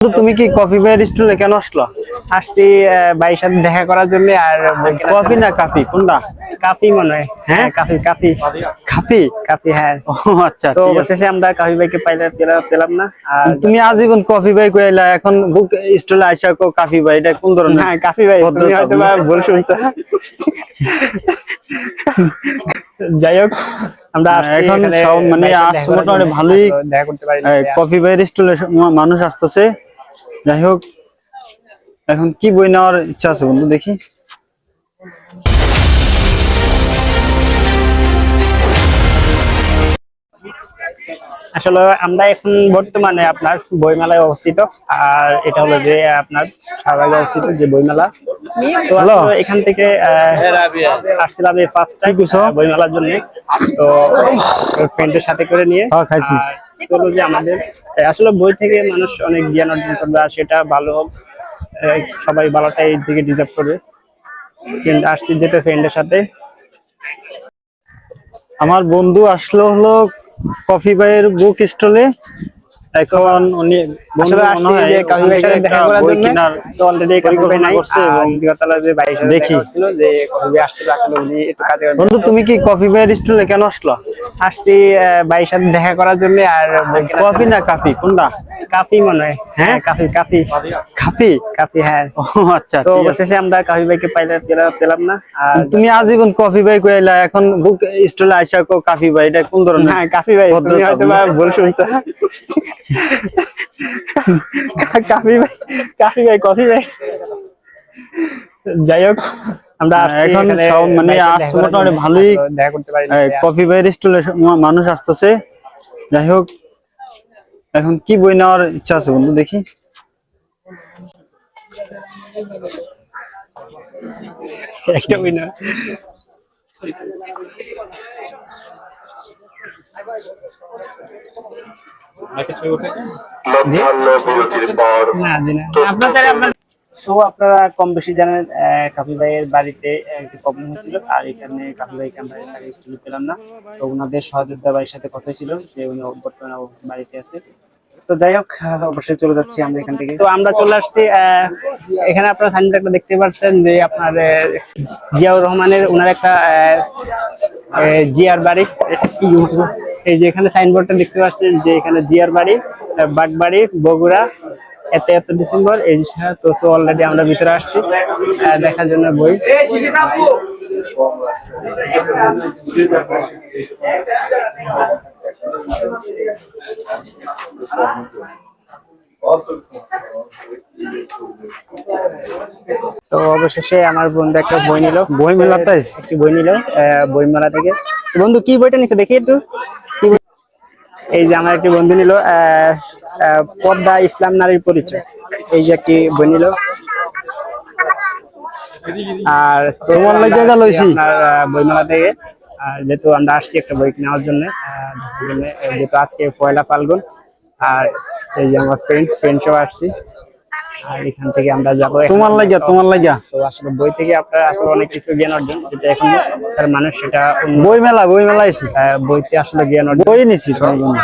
তো তুমি কি কফি ভাইয়ের স্টলে কেন আসলো? আসছি ভাইয়ের সাথে দেখা করার জন্য। আর কফি না কাফি কোনটা? কাফি মনে হয়। হ্যাঁ কাফি কাফি কাফি কাফি হ্যাঁ। ও আচ্ছা, তো ঠিক আছে। অবশেষে আমরা কাফি ভাইকে পেলাম না। আর তুমি আজীবন কফি ভাই কইলা, এখন বুক স্টলে আইসা কাফি ভাই, এটা কোন ধরনের? হ্যাঁ কাফি ভাই, তুমি হয়তো বা ভুল শুনছো। যাই হোক, আমরা এখন সব মানে আসছে মোটামুটি ভালোই দেখা করতে পারি। কফি ভাইয়ের স্টলে মানুষ আসতেছে। যাই হোক, এখন কি বই নেওয়ার ইচ্ছা আছে বন্ধু, দেখি। আসলে আমরা এখন বর্তমানে আপনার বইমেলায় অবস্থিত। আর এটা হলো যে আপনার শাহবাগে অবস্থিত যে বইমেলা। তো আসলে এখান থেকে আসছিলাম এই ফার্স্ট টাইম বইমেলার জন্য। তো ফ্রেন্ডের সাথে করে নিয়ে খাইছি। হলো যে আমাদের আসলে বই থেকে মানুষ অনেক জ্ঞান অর্জন করবে, আর সেটা ভালো হোক। সবাই ভালোটাই এই দিকে ডিজার্ভ করবে। কিন্তু আসছি যেতে ফ্রেন্ডের সাথে। আমার বন্ধু আসলো হলো কফি ভাইয়ের বুক স্টলে। এখন উনি আসলে আসছে যে কাফি ভাইয়ের সাথে দেখা করার বই জন্য। কেনার তো অলরেডি পরিকল্পনা করছে এবং বিগতকালে যে ভাইয়ের সাথে দেখি। দেখা হচ্ছিল যে কফি ভাই আসছিল, আসলে উনি একটু কাজে বন্ধু তুমি কি কফি ভাইয়ের স্টলে কেন আসলো? আসছি ভাইয়ের সাথে দেখা করার জন্য। আর কফি না কাফি কোনটা? কাফি মনে হয়। হ্যাঁ কাফি কাফি কাফি কাফি হ্যাঁ। ও আচ্ছা, তো ঠিক আছে। অবশেষে আমরা কাফি ভাইকে পেলাম না। আর তুমি আজীবন কফি ভাই কইলা, এখন বুক স্টলে আইসা কাফি ভাই, এটা কোন ধরনের? হ্যাঁ কাফি ভাই, তুমি হয়তো বা ভুল শুনছো। কাফি ভাই কাফি ভাই কফি ভাই। যাই হোক, আমরা এখন সব মানে আসছে মোটামুটি ভালোই দেখা করতে পারি। কফি ভাইয়ের স্টলে মানুষ আসতেছে। যাই হোক, এখন কি বই নেওয়ার ইচ্ছা আছে বন্ধু, দেখি। একটা বই না। তো আপনারা কম বেশি জানেন কাফি ভাইয়ের বাড়িতে একটি প্রবলেম হয়েছিল। আর এখানে কাফি ভাইকে আমরা তার স্টুডিও পেলাম না। তো ওনাদের সহযোদ্ধা ভাইয়ের সাথে কথা ছিল যে উনি বর্তমানে বাড়িতে আছে। তো যাই হোক, অবশ্যই চলে যাচ্ছি আমরা এখান থেকে। তো আমরা চলে আসছি এখানে। আপনারা সাইনবোর্ড একটা দেখতে পাচ্ছেন যে আপনার জিয়াউর রহমানের ওনার একটা জিয়ার বাড়ি। এই যে এখানে সাইনবোর্ডটা দেখতে পাচ্ছেন যে এখানে জিয়ার বাড়ি, বাগবাড়ি, বগুড়া, এত ডিসেম্বর। এই তো অলরেডি আমরা ভিতরে আসছি দেখার জন্য বই। তো অবশেষে আমার বন্ধু একটা বই নিল বই মেলাতে একটি বই নিল বইমেলা থেকে। বন্ধু কি বইটা নিচ্ছে দেখি একটু। এই যে আমার একটি বন্ধু নিল পদ্মা ইসলাম নারীর পরিচয়। এই যে একটি বই নিল। আর তোমার লাগে গেল আপনার বইমেলা থেকে যেহেতু আমরা আসছি একটা বই নেওয়ার জন্য, যেহেতু আজকে পয়লা ফাল্গুন। আর এই যে আমার ফ্রেন্ড সব আসছি। আর এখান থেকে আমরা যাবো তোমার লাগিয়া। তো আসলে বই থেকে আপনারা আসলে অনেক কিছু জ্ঞান অর্জন, যেটা এখন মানুষ সেটা বই মেলা এসে বইতে আসলে জ্ঞান অর্জন বই নিছি তোমার জন্য।